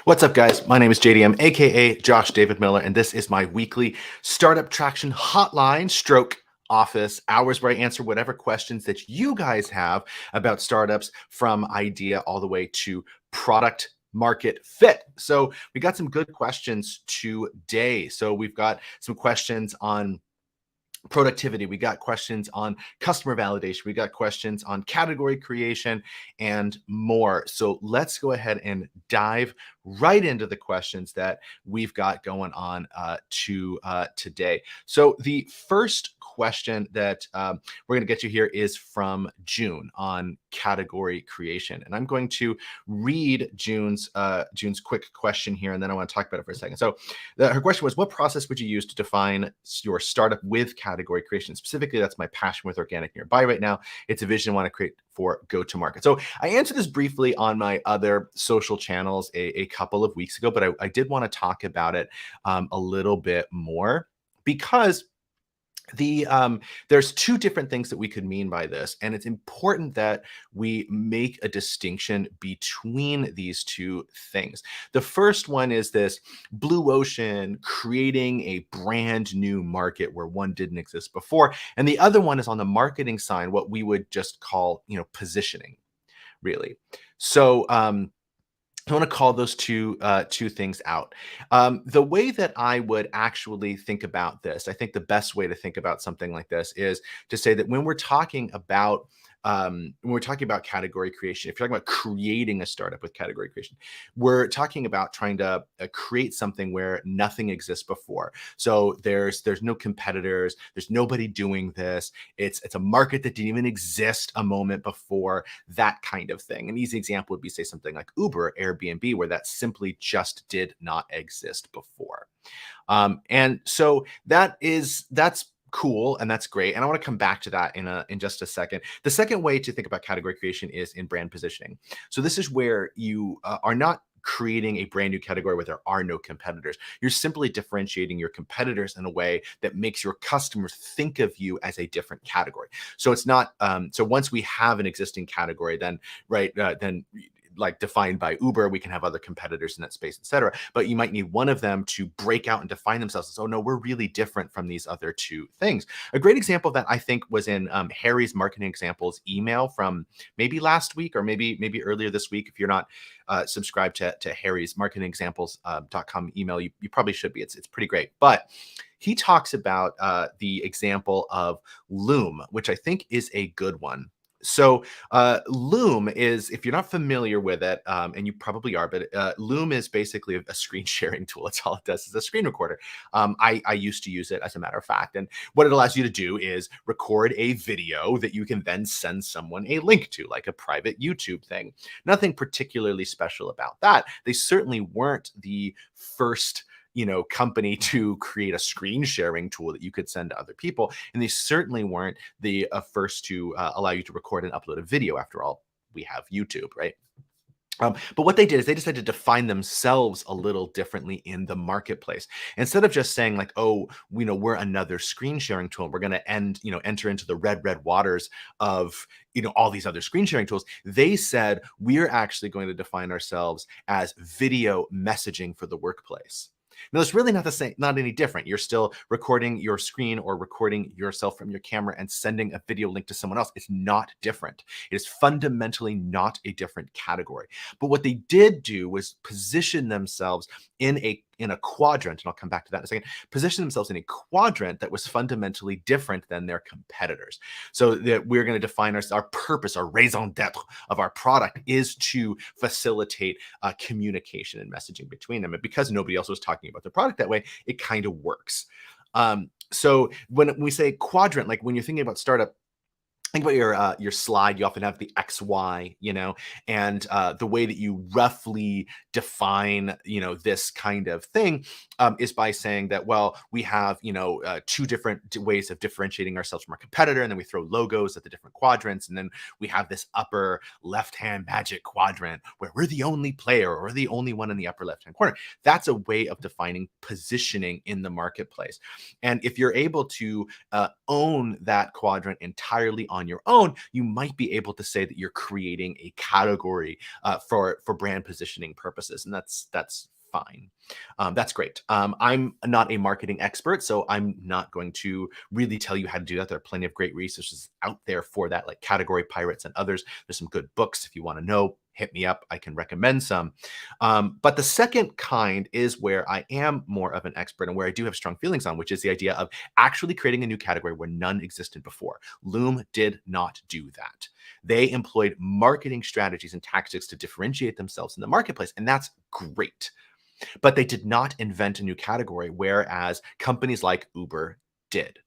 What's up, guys? My name is JDM, aka Josh David Miller, and this is my weekly Startup Traction Hotline stroke office hours where I answer whatever questions that you guys have about startups from idea all the way to product market fit. So we got some good questions today. So we've got some questions on productivity. We got questions on customer validation. We got questions on category creation and more. So let's go ahead and dive right into the questions that we've got going on today. So the first question that we're going to get to here is from June on category creation, and I'm going to read June's quick question here, and then I want to talk about it for a second. So her question was, what process would you use to define your startup with category creation? Specifically, that's my passion with organic nearby right now. It's a vision I want to create for go-to-market. So I answered this briefly on my other social channels a couple of weeks ago, but I did want to talk about it a little bit more because there's two different things that we could mean by this, and it's important that we make a distinction between these two things. The first one is this blue ocean, creating a brand new market where one didn't exist before, and the other one is on the marketing side, what we would just call, positioning, really. So I want to call those two things out. The way that I would actually think about this, I think the best way to think about something like this is to say that when we're talking about category creation, if you're talking about creating a startup with category creation, we're talking about trying to create something where nothing exists before. So there's no competitors, there's nobody doing this. It's a market that didn't even exist a moment before, that kind of thing. An easy example would be, say, something like Uber, Airbnb, where that simply just did not exist before. And so that's cool, and that's great. And I want to come back to that in just a second. The second way to think about category creation is in brand positioning. So this is where you are not creating a brand new category where there are no competitors. You're simply differentiating your competitors in a way that makes your customers think of you as a different category. So it's not so once we have an existing category, then like defined by Uber, we can have other competitors in that space, et cetera. But you might need one of them to break out and define themselves as, oh no, we're really different from these other two things. A great example of that, I think, was in Harry's marketing examples email from maybe last week or maybe earlier this week. If you're not subscribed to Harry's marketingexamples.com email, you probably should be. It's pretty great. But he talks about the example of Loom, which I think is a good one. So Loom is, if you're not familiar with it, and you probably are, but Loom is basically a screen sharing tool. That's all it does. It's a screen recorder. I used to use it, as a matter of fact. And what it allows you to do is record a video that you can then send someone a link to, like a private YouTube thing. Nothing particularly special about that. They certainly weren't the first company to create a screen sharing tool that you could send to other people. And they certainly weren't the first to allow you to record and upload a video. After all, we have YouTube, right? But what they did is they decided to define themselves a little differently in the marketplace. Instead of just saying like, oh, we're another screen sharing tool, we're going to enter into the red waters of all these other screen sharing tools. They said, we're actually going to define ourselves as video messaging for the workplace. Now, it's really not the same, not any different. You're still recording your screen or recording yourself from your camera and sending a video link to someone else. It's not different. It is fundamentally not a different category. But what they did do was position themselves in a quadrant, and I'll come back to that in a second, position themselves in a quadrant that was fundamentally different than their competitors. So that we're going to define our purpose, our raison d'etre of our product is to facilitate communication and messaging between them. And because nobody else was talking about the product that way, it kind of works. So when we say quadrant, like when you're thinking about startup, think about your slide. You often have the X, Y, and the way that you roughly define, this kind of thing is by saying that, well, we have, two different ways of differentiating ourselves from our competitor, and then we throw logos at the different quadrants, and then we have this upper left-hand magic quadrant where we're the only player or we're the only one in the upper left-hand corner. That's a way of defining positioning in the marketplace. And if you're able to own that quadrant entirely on on your own, you might be able to say that you're creating a category for brand positioning purposes, and that's fine. That's great. I'm not a marketing expert, so I'm not going to really tell you how to do that. There are plenty of great resources out there for that, like Category Pirates and others. There's some good books. If you want to know, hit me up. I can recommend some. But the second kind is where I am more of an expert and where I do have strong feelings on, which is the idea of actually creating a new category where none existed before. Loom did not do that. They employed marketing strategies and tactics to differentiate themselves in the marketplace, and that's great. But they did not invent a new category, whereas companies like Uber did.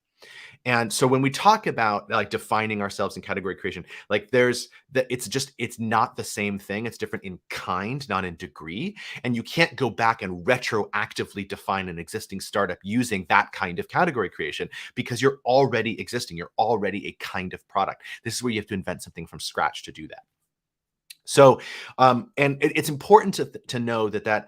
And so when we talk about like defining ourselves in category creation, like there's that it's not the same thing. It's different in kind, not in degree. And you can't go back and retroactively define an existing startup using that kind of category creation because you're already existing. You're already a kind of product. This is where you have to invent something from scratch to do that. So, and it's important to know that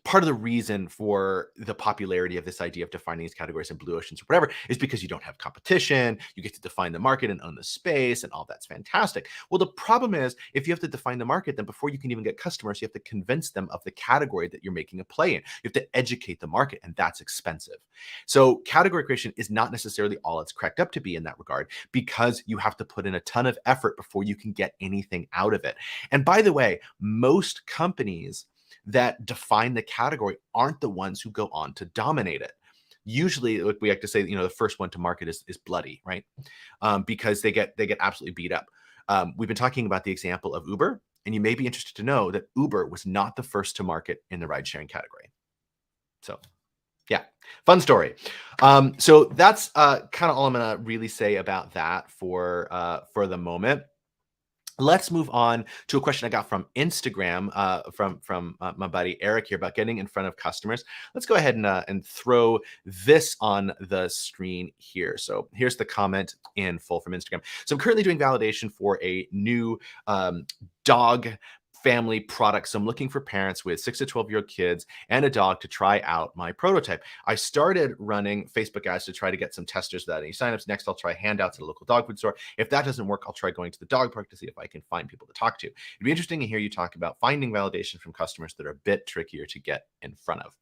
part of the reason for the popularity of this idea of defining these categories in blue oceans or whatever is because you don't have competition, you get to define the market and own the space, and all that's fantastic. Well, the problem is if you have to define the market, then before you can even get customers, you have to convince them of the category that you're making a play in. You have to educate the market, and that's expensive. So category creation is not necessarily all it's cracked up to be in that regard, because you have to put in a ton of effort before you can get anything out of it. And by the way, most companies that define the category aren't the ones who go on to dominate it. Usually, like we like to say, the first one to market is bloody, right? Because they get absolutely beat up. We've been talking about the example of Uber, and you may be interested to know that Uber was not the first to market in the ride-sharing category. So, yeah, fun story. So that's kind of all I'm going to really say about that for the moment. Let's move on to a question I got from Instagram from my buddy Eric here about getting in front of customers. Let's go ahead and throw this on the screen here. So here's the comment in full from Instagram. So I'm currently doing validation for a new dog family product. So I'm looking for parents with 6 to 12-year-old kids and a dog to try out my prototype. I started running Facebook ads to try to get some testers without any signups. Next, I'll try handouts at a local dog food store. If that doesn't work, I'll try going to the dog park to see if I can find people to talk to. It'd be interesting to hear you talk about finding validation from customers that are a bit trickier to get in front of.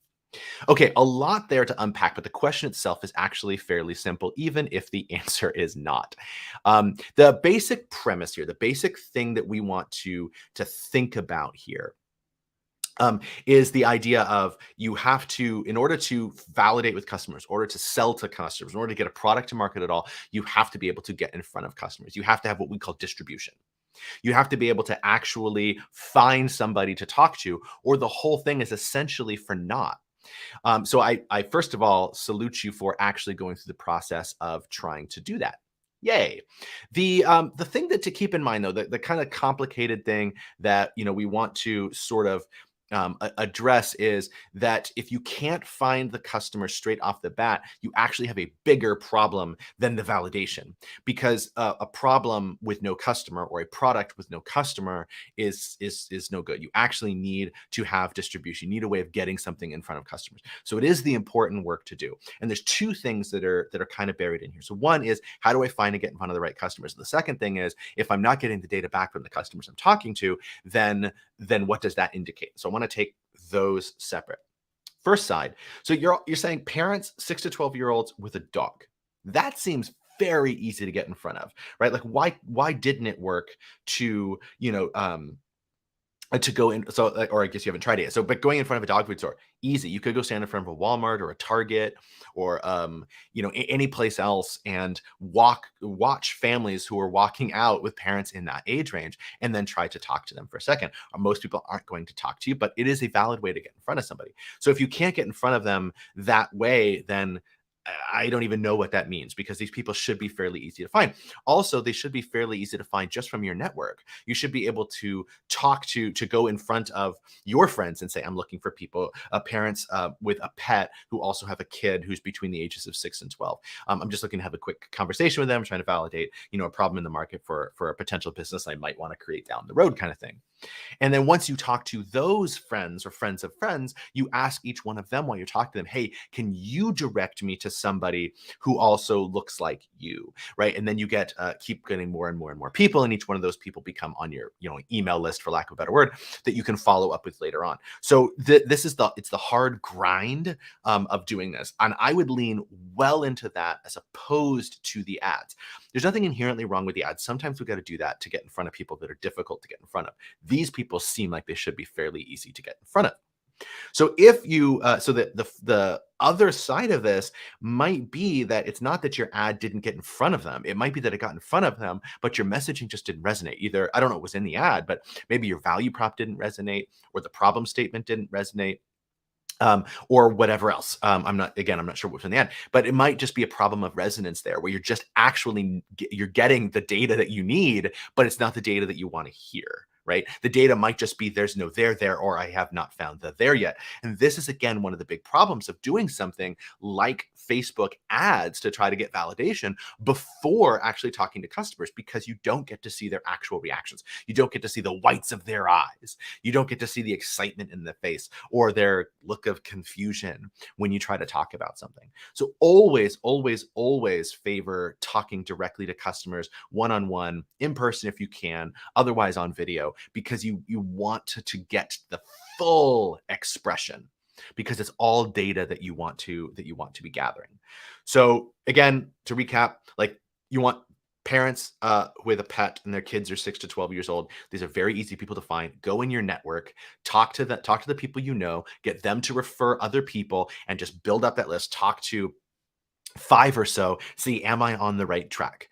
Okay, a lot there to unpack, but the question itself is actually fairly simple, even if the answer is not. The basic premise here, the basic thing that we want to think about here is the idea of you have to, in order to validate with customers, in order to sell to customers, in order to get a product to market at all, you have to be able to get in front of customers. You have to have what we call distribution. You have to be able to actually find somebody to talk to, or the whole thing is essentially for naught. So I first of all salute you for actually going through the process of trying to do that. Yay. The thing that to keep in mind though, the kind of complicated thing that we want to sort of address is that if you can't find the customer straight off the bat, you actually have a bigger problem than the validation, because a problem with no customer or a product with no customer is no good. You actually need to have distribution. You need a way of getting something in front of customers. So it is the important work to do. And there's two things that are kind of buried in here. So one is, how do I find and get in front of the right customers? And the second thing is, if I'm not getting the data back from the customers I'm talking to, then what does that indicate? So I want to take those separate. First side. So you're saying parents 6 to 12-year-olds with a dog. That seems very easy to get in front of, right? Like why didn't it work to, to go in? So, or I guess you haven't tried it yet. So, but going in front of a dog food store, easy. You could go stand in front of a Walmart or a Target or, any place else and watch families who are walking out with parents in that age range and then try to talk to them for a second. Most people aren't going to talk to you, but it is a valid way to get in front of somebody. So if you can't get in front of them that way, then I don't even know what that means, because these people should be fairly easy to find. Also, they should be fairly easy to find just from your network. You should be able to talk to go in front of your friends and say, I'm looking for people, parents with a pet who also have a kid who's between the ages of 6 and 12. I'm just looking to have a quick conversation with them, trying to validate, a problem in the market for a potential business I might want to create down the road, kind of thing. And then once you talk to those friends or friends of friends, you ask each one of them while you're talking to them, hey, can you direct me to somebody who also looks like you, right? And then you get keep getting more and more and more people, and each one of those people become on your email list, for lack of a better word, that you can follow up with later on. So this is it's the hard grind of doing this, and I would lean well into that as opposed to the ads. There's nothing inherently wrong with the ads. Sometimes we got to do that to get in front of people that are difficult to get in front of. These people seem like they should be fairly easy to get in front of. So if you, so the other side of this might be that it's not that your ad didn't get in front of them. It might be that it got in front of them, but your messaging just didn't resonate. Either, I don't know, it was in the ad, but maybe your value prop didn't resonate, or the problem statement didn't resonate, or whatever else. I'm not sure what's in the ad, but it might just be a problem of resonance there, where you're just actually you're getting the data that you need, but it's not the data that you want to hear. Right? The data might just be there's no there, or I have not found the there yet. And this is, again, one of the big problems of doing something like Facebook ads to try to get validation before actually talking to customers, because you don't get to see their actual reactions. You don't get to see the whites of their eyes. You don't get to see the excitement in their face or their look of confusion when you try to talk about something. So always, always, always favor talking directly to customers one-on-one, in person if you can, otherwise on video, because you want to get the full expression, because it's all data that you want to be gathering. So again, to recap, like, you want parents with a pet and their kids are 6 to 12 years old. These are very easy people to find. Go in your network, talk to the people you know, get them to refer other people, and just build up that list. Talk to 5 or so, see, am I on the right track?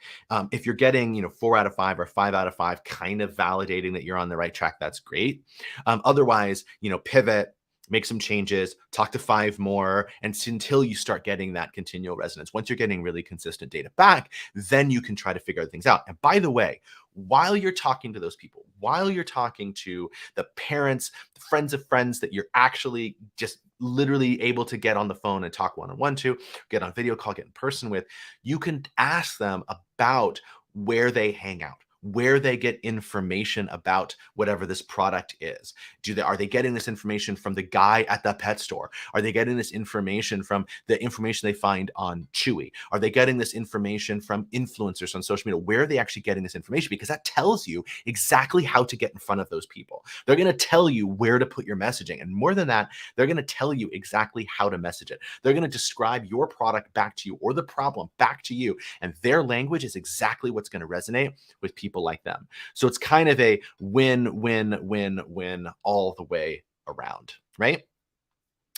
If you're getting 4 out of 5 or 5 out of 5 kind of validating that you're on the right track, that's great. Otherwise, pivot, make some changes, talk to 5 more, and until you start getting that continual resonance. Once you're getting really consistent data back, then you can try to figure things out. And by the way, while you're talking to those people, while you're talking to the parents, the friends of friends that you're actually just literally able to get on the phone and talk one-on-one to, get on video call, get in person with, you can ask them about where they hang out, where they get information about whatever this product is. Are they getting this information from the guy at the pet store? Are they getting this information from the information they find on Chewy? Are they getting this information from influencers on social media? Where are they actually getting this information? Because that tells you exactly how to get in front of those people. They're going to tell you where to put your messaging. And more than that, they're going to tell you exactly how to message it. They're going to describe your product back to you, or the problem back to you. And their language is exactly what's going to resonate with people like them. So it's kind of a win, win, win, win all the way around, right?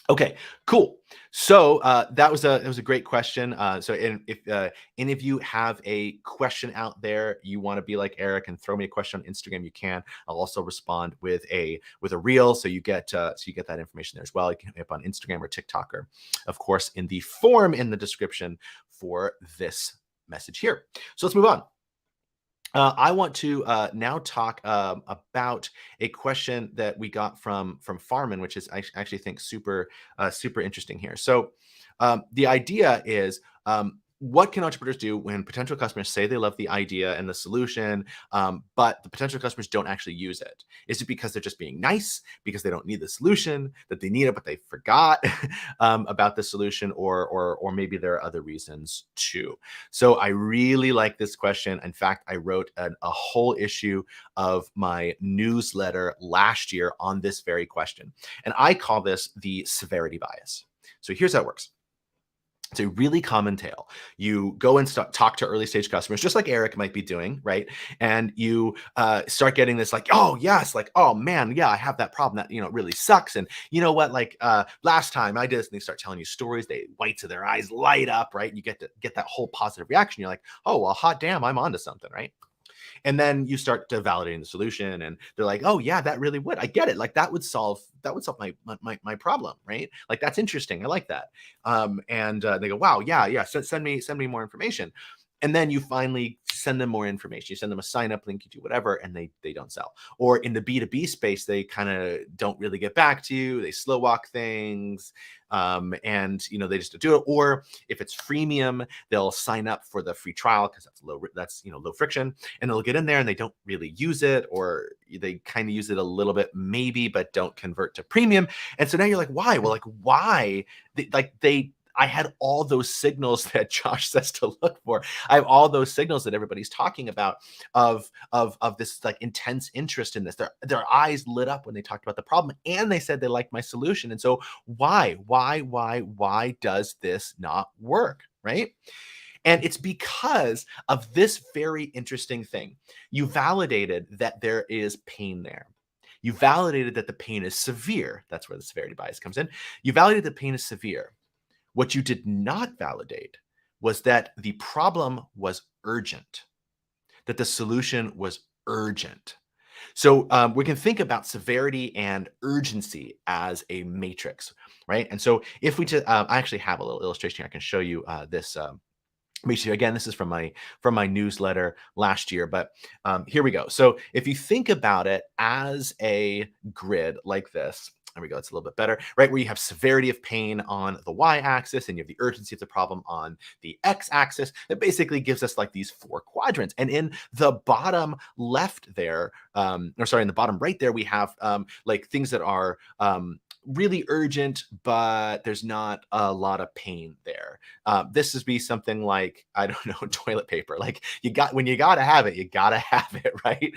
Okay, cool. So that was a great question. So if any of you have a question out there, you want to be like Eric and throw me a question on Instagram, you can. I'll also respond with a reel, so you get that information there as well. You can hit me up on Instagram or TikTok, or of course in the form in the description for this message here. So let's move on. I want to now talk about a question that we got from Farman, which is I actually think super interesting here. So the idea is, what can entrepreneurs do when potential customers say they love the idea and the solution, but the potential customers don't actually use it? Is it because they're just being nice, because they don't need the solution, that they need it but they forgot about the solution, or maybe there are other reasons too? So I really like this question. In fact, I wrote a whole issue of my newsletter last year on this very question, and I call this the severity bias. So here's how it works. It's a really common tale. You go and talk to early stage customers, just like Eric might be doing, right? And you start getting this like, oh yes, like, oh man, yeah, I have that problem that, it really sucks. And you know what, like last time I did this, and they start telling you stories, they whites of their eyes light up, right? And you get to get that whole positive reaction. You're like, oh, well, hot damn, I'm onto something, right? And then you start to validating the solution, and they're like, oh yeah, that really would, I get it, like that would solve my problem, right? Like, that's interesting, I like that. And they go, wow, yeah, send me more information. And then you finally send them more information. You send them a sign up link, you do whatever, and they don't sell. Or in the B2B space, they kind of don't really get back to you. They slow walk things, and they just do it. Or if it's freemium, they'll sign up for the free trial because that's low friction, and they'll get in there and they don't really use it, or they kind of use it a little bit maybe, but don't convert to premium. And so now you're like, why? Well, like why? I had all those signals that Josh says to look for. I have all those signals that everybody's talking about of this like intense interest in this. Their eyes lit up when they talked about the problem, and they said they liked my solution. And so why does this not work, right? And it's because of this very interesting thing. You validated that there is pain there. You validated that the pain is severe. That's where the severity bias comes in. You validated that pain is severe. What you did not validate was that the problem was urgent, that the solution was urgent. So we can think about severity and urgency as a matrix, right? And so if we just, I actually have a little illustration here. I can show you this. Again, this is from my newsletter last year, but here we go. So if you think about it as a grid like this, there we go. It's a little bit better, right? Where you have severity of pain on the y-axis and you have the urgency of the problem on the x-axis. That basically gives us like these 4 quadrants. And in the bottom left there, in the bottom right there, we have like things that are really urgent, but there's not a lot of pain there. This would be something like, I don't know, toilet paper. Like when you gotta have it, you gotta have it, right?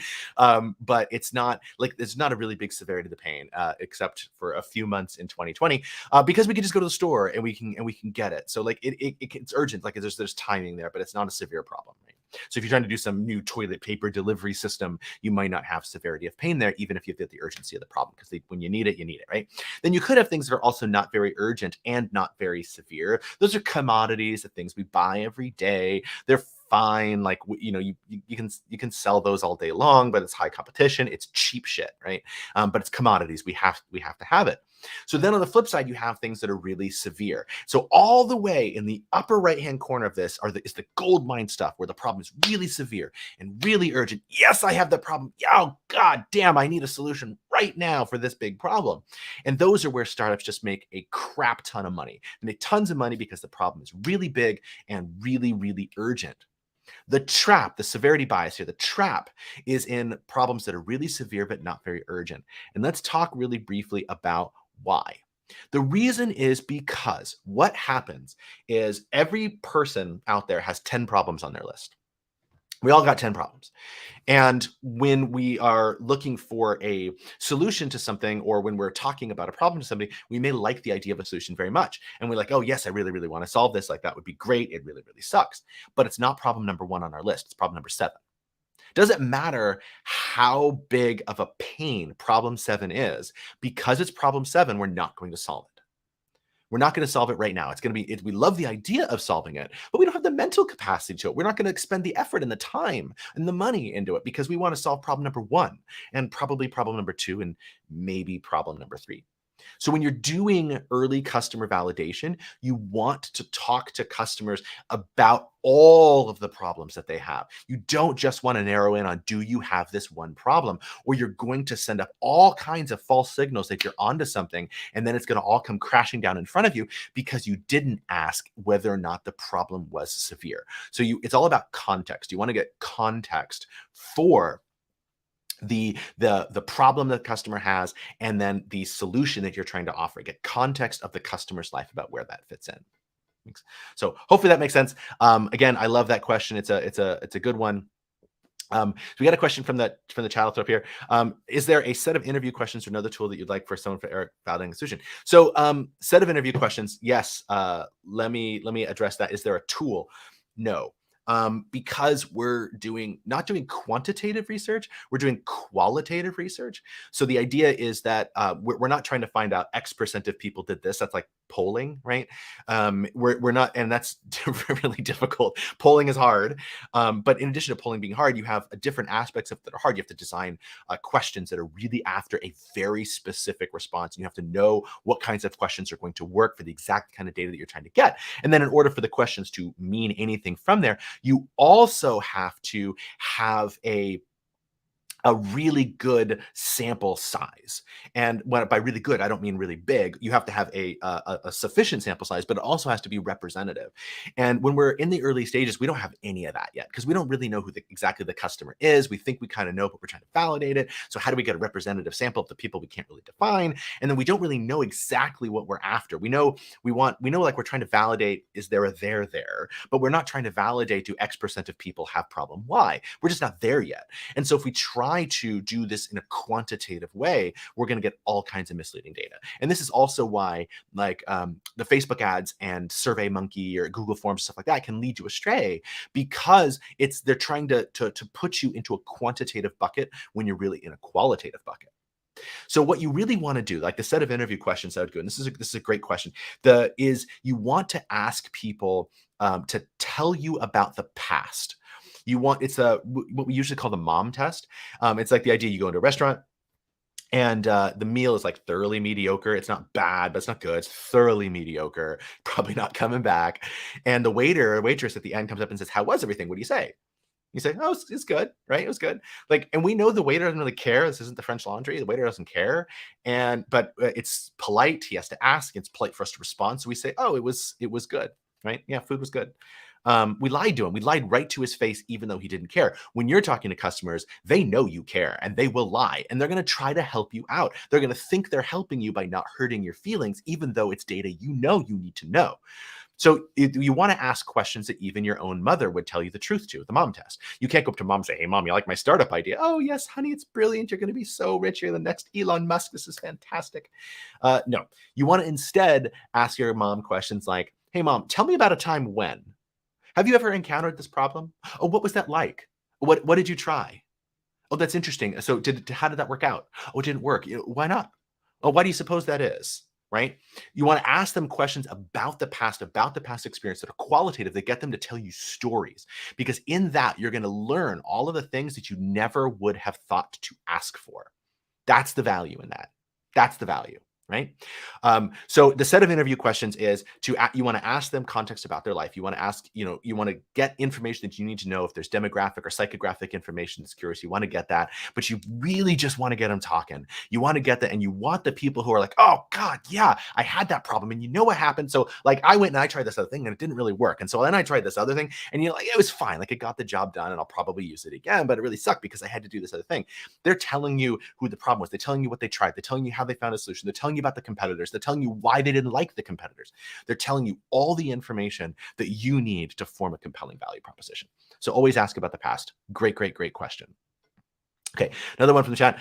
But it's not a really big severity of the pain, except for a few months in 2020, because we can just go to the store and we can get it. So like it's urgent. Like there's timing there, but it's not a severe problem, right? So if you're trying to do some new toilet paper delivery system, you might not have severity of pain there, even if you get the urgency of the problem, because when you need it, right? Then you could have things that are also not very urgent and not very severe. Those are commodities, the things we buy every day. They're fine. Like, you can sell those all day long, but it's high competition. It's cheap shit, right? But it's commodities. We have to have it. So then on the flip side, you have things that are really severe. So all the way in the upper right-hand corner of this is the gold mine stuff where the problem is really severe and really urgent. Yes, I have the problem. Oh, God damn, I need a solution right now for this big problem. And those are where startups just make a crap ton of money. They make tons of money because the problem is really big and really, really urgent. The trap, the severity bias here, the trap is in problems that are really severe but not very urgent. And let's talk really briefly about why. The reason is because what happens is every person out there has 10 problems on their list. We all got 10 problems. And when we are looking for a solution to something, or when we're talking about a problem to somebody, we may like the idea of a solution very much. And we're like, oh, yes, I really, really want to solve this. Like, that would be great. It really, really sucks. But it's not problem number 1 on our list. It's problem number 7. Doesn't matter how big of a pain problem 7 is, because it's problem 7, we're not going to solve it. We're not going to solve it right now. It's going to be, we love the idea of solving it, but we don't have the mental capacity to it. We're not going to expend the effort and the time and the money into it because we want to solve problem number 1 and probably problem number 2 and maybe problem number 3. So when you're doing early customer validation, you want to talk to customers about all of the problems that they have. You don't just want to narrow in on, do you have this one problem? Or you're going to send up all kinds of false signals that you're onto something, and then it's going to all come crashing down in front of you because you didn't ask whether or not the problem was severe. So it's all about context. You want to get context for the problem that the customer has, and then the solution that you're trying to offer. Get context of the customer's life about where that fits in. So hopefully that makes sense. Again, I love that question. It's a good one. So we got a question from the chat. I'll throw up here. Is there a set of interview questions or another tool that you'd like for someone for Eric validating the solution? So set of interview questions. Yes. Let me address that. Is there a tool? No. Because we're not doing quantitative research, we're doing qualitative research. So the idea is that we're not trying to find out X% of people did this. That's like polling, right? We're not, and that's really difficult. Polling is hard, but in addition to polling being hard, you have different aspects of that are hard. You have to design questions that are really after a very specific response. And you have to know what kinds of questions are going to work for the exact kind of data that you're trying to get. And then in order for the questions to mean anything from there, You also have to have a really good sample size. And by really good, I don't mean really big. You have to have a sufficient sample size, but it also has to be representative. And when we're in the early stages, we don't have any of that yet because we don't really know who exactly the customer is. We think we kind of know, but we're trying to validate it. So how do we get a representative sample of the people we can't really define? And then we don't really know exactly what we're after. We know like we're trying to validate, is there a there, but we're not trying to validate, do X% of people have problem Y? We're just not there yet. And so if we try to do this in a quantitative way, we're going to get all kinds of misleading data. And this is also why like the Facebook ads and SurveyMonkey or Google Forms, stuff like that can lead you astray because they're trying to put you into a quantitative bucket when you're really in a qualitative bucket. So what you really want to do, like the set of interview questions that would go, and this is a great question, is you want to ask people to tell you about the past. It's what we usually call the mom test. It's like the idea you go into a restaurant and the meal is like thoroughly mediocre. It's not bad, but it's not good. It's thoroughly mediocre. Probably not coming back. And the waiter or waitress at the end comes up and says, "How was everything? What do you say?" You say, "Oh, it's good, right? It was good." Like, and we know the waiter doesn't really care. This isn't the French Laundry. The waiter doesn't care, but it's polite. He has to ask. It's polite for us to respond. So we say, "Oh, it was good, right? Yeah, food was good." We lied to him. We lied right to his face, even though he didn't care. When you're talking to customers, they know you care and they will lie and they're going to try to help you out. They're going to think they're helping you by not hurting your feelings, even though it's data you need to know. So you want to ask questions that even your own mother would tell you the truth to, the mom test. You can't go up to mom and say, "Hey, mom, you like my startup idea?" "Oh, yes, honey, it's brilliant. You're going to be so rich. You're the next Elon Musk. This is fantastic." No, you want to instead ask your mom questions like, "Hey, mom, tell me about a time when. Have you ever encountered this problem? Oh, what was that like? What did you try? Oh, that's interesting. So how did that work out? Oh, it didn't work. Why not? Oh, why do you suppose that is?" Right? You want to ask them questions about the past experience that are qualitative, that get them to tell you stories. Because in that, you're going to learn all of the things that you never would have thought to ask for. That's the value in that. That's the value. Right. So the set of interview questions is you want to ask them context about their life. You want to ask, you want to get information that you need to know. If there's demographic or psychographic information that's curious, you want to get that, but you really just want to get them talking. You want to get that. And you want the people who are like, "Oh God, yeah, I had that problem. And you know what happened? So like I went and I tried this other thing and it didn't really work. And so then I tried this other thing and like, it was fine. Like it got the job done and I'll probably use it again, but it really sucked because I had to do this other thing." They're telling you who the problem was. They're telling you what they tried. They're telling you how they found a solution. They're telling you about the competitors. They're telling you why they didn't like the competitors. They're telling you all the information that you need to form a compelling value proposition. So always ask about the past. Great question. Okay, another one from the chat.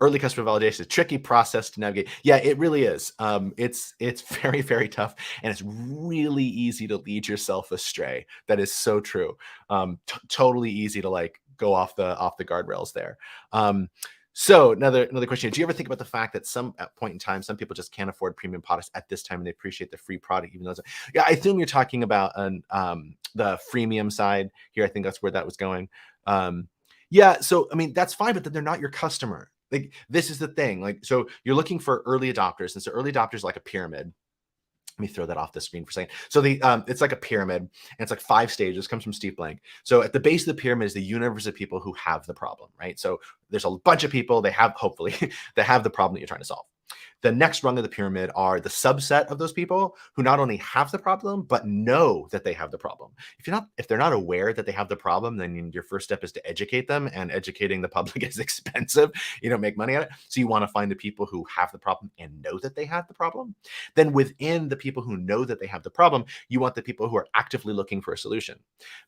Early customer validation is a tricky process to navigate. Yeah, it really is. It's very, very tough, and it's really easy to lead yourself astray. That is so true. Totally easy to like go off the guardrails there. So another question. Do you ever think about the fact that at point in time, some people just can't afford premium products at this time and they appreciate the free product, even though yeah, I assume you're talking about the freemium side here. I think that's where that was going. Yeah, so I mean, that's fine, but then they're not your customer. Like this is the thing. Like, so you're looking for early adopters. And so early adopters like a pyramid. Let me throw that off the screen for a second. So it's like a pyramid, and it's like 5 stages. Comes from Steve Blank. So at the base of the pyramid is the universe of people who have the problem, right? So there's a bunch of people. They have hopefully they have the problem that you're trying to solve. The next rung of the pyramid are the subset of those people who not only have the problem, but know that they have the problem. If they're not aware that they have the problem, then your first step is to educate them, and educating the public is expensive. You don't make money on it. So you want to find the people who have the problem and know that they have the problem. Then within the people who know that they have the problem, you want the people who are actively looking for a solution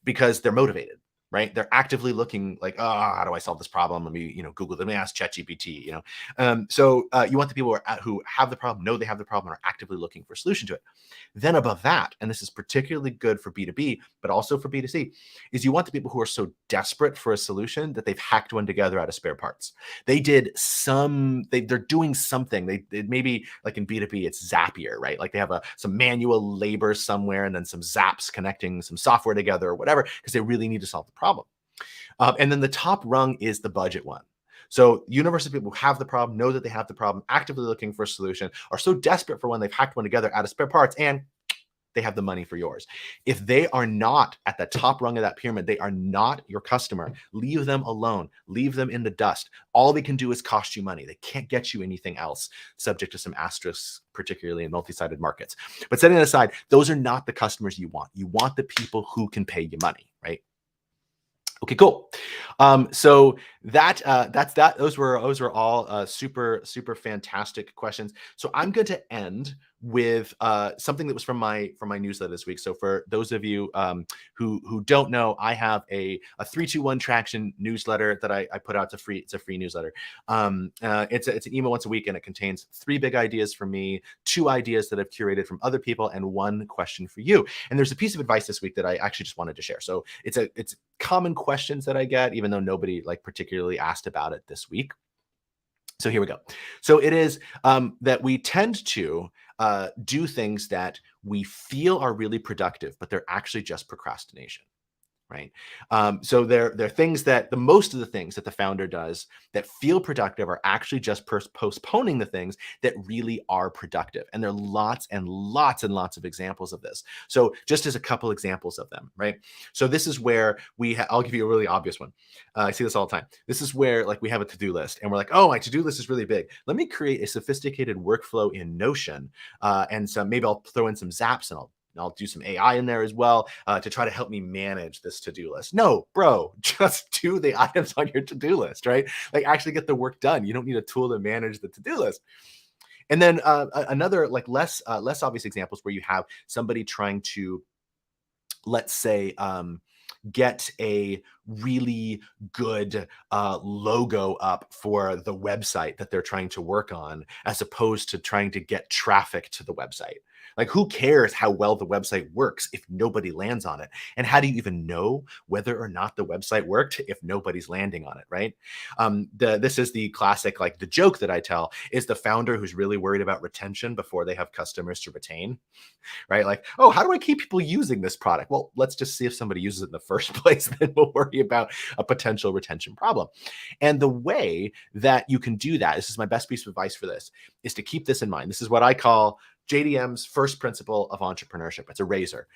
because they're motivated. Right? They're actively looking like, "Oh, how do I solve this problem? Let me, Google. Let me ask ChatGPT." So you want the people who have the problem, know they have the problem, and are actively looking for a solution to it. Then above that, and this is particularly good for B2B, but also for B2C, is you want the people who are so desperate for a solution that they've hacked one together out of spare parts. They're doing something. They maybe like in B2B, it's Zapier, right? Like they have some manual labor somewhere and then some zaps connecting some software together or whatever, because they really need to solve the problem. And then the top rung is the budget one. So universe of people who have the problem, know that they have the problem, actively looking for a solution, are so desperate for one, they've hacked one together out of spare parts, and they have the money for yours. If they are not at the top rung of that pyramid, they are not your customer. Leave them alone. Leave them in the dust. All they can do is cost you money. They can't get you anything else, subject to some asterisks, particularly in multi-sided markets. But setting that aside, those are not the customers you want. You want the people who can pay you money, right? Okay, cool. So that's that. Those were all super fantastic questions. So I'm going to end with something that was from my newsletter this week. So for those of you who don't know, I have a 3-2-1 traction newsletter that I put out. It's a free newsletter. It's an email once a week, and it contains 3 big ideas from me, 2 ideas that I've curated from other people, and 1 question for you. And there's a piece of advice this week that I actually just wanted to share. So it's common questions that I get, even though nobody like particularly asked about it this week. So here we go. So it is that we tend to do things that we feel are really productive, but they're actually just procrastination. Right. So they're things that most of the things that the founder does that feel productive are actually just postponing the things that really are productive. And there are lots and lots and lots of examples of this. So just as a couple examples of them, right? So this is where I'll give you a really obvious one. I see this all the time. This is where like we have a to-do list and we're like, oh, my to-do list is really big. Let me create a sophisticated workflow in Notion. And so maybe I'll throw in some zaps and I'll do some AI in there as well to try to help me manage this to-do list. No, bro, just do the items on your to-do list, right? Like actually get the work done. You don't need a tool to manage the to-do list. And then another like less obvious examples where you have somebody trying to, let's say, get a really good logo up for the website that they're trying to work on, as opposed to trying to get traffic to the website. Like, who cares how well the website works if nobody lands on it? And how do you even know whether or not the website worked if nobody's landing on it, right? This is the classic, like the joke that I tell is the founder who's really worried about retention before they have customers to retain, right? Like, oh, how do I keep people using this product? Well, let's just see if somebody uses it in the first place, then we'll worry about a potential retention problem. And the way that you can do that, this is my best piece of advice for this, is to keep this in mind. This is what I call JDM's first principle of entrepreneurship. It's a razor.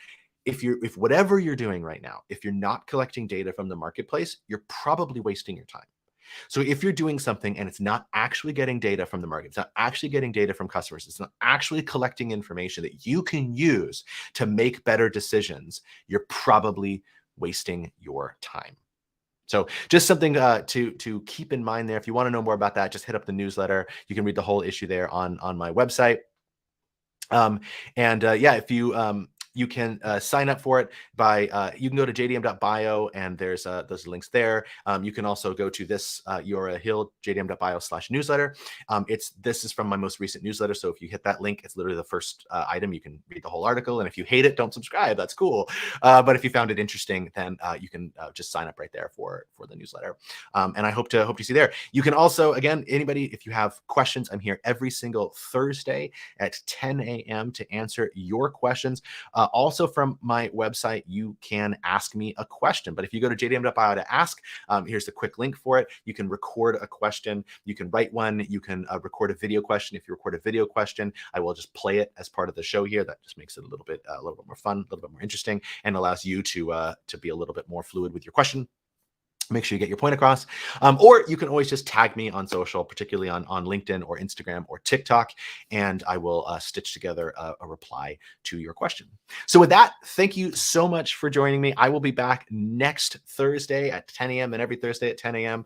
If whatever you're doing right now, if you're not collecting data from the marketplace, you're probably wasting your time. So if you're doing something and it's not actually getting data from the market, it's not actually getting data from customers, it's not actually collecting information that you can use to make better decisions, you're probably wasting your time. So just something to keep in mind there. If you want to know more about that, just hit up the newsletter. You can read the whole issue there on my website. Yeah, if you can sign up for it by you can go to jdm.bio and there's those links there. You can also go to this URL, jdm.bio/newsletter. This is from my most recent newsletter. So if you hit that link, it's literally the first item. You can read the whole article. And if you hate it, don't subscribe. That's cool. But if you found it interesting, then you can just sign up right there for the newsletter. And I hope to see you there. You can also, again, anybody, if you have questions, I'm here every single Thursday at 10 a.m. to answer your questions. Also from my website, you can ask me a question. But if you go to jdm.bio to ask, here's the quick link for it. You can record a question. You can write one. You can record a video question. If you record a video question, I will just play it as part of the show here. That just makes it a little bit more fun, a little bit more interesting, and allows you to be a little bit more fluid with your question. Make sure you get your point across. Or you can always just tag me on social, particularly on LinkedIn or Instagram or TikTok, and I will stitch together a reply to your question. So with that, thank you so much for joining me. I will be back next Thursday at 10 a.m. and every Thursday at 10 a.m.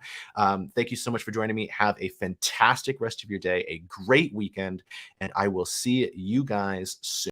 Thank you so much for joining me. Have a fantastic rest of your day, a great weekend, and I will see you guys soon.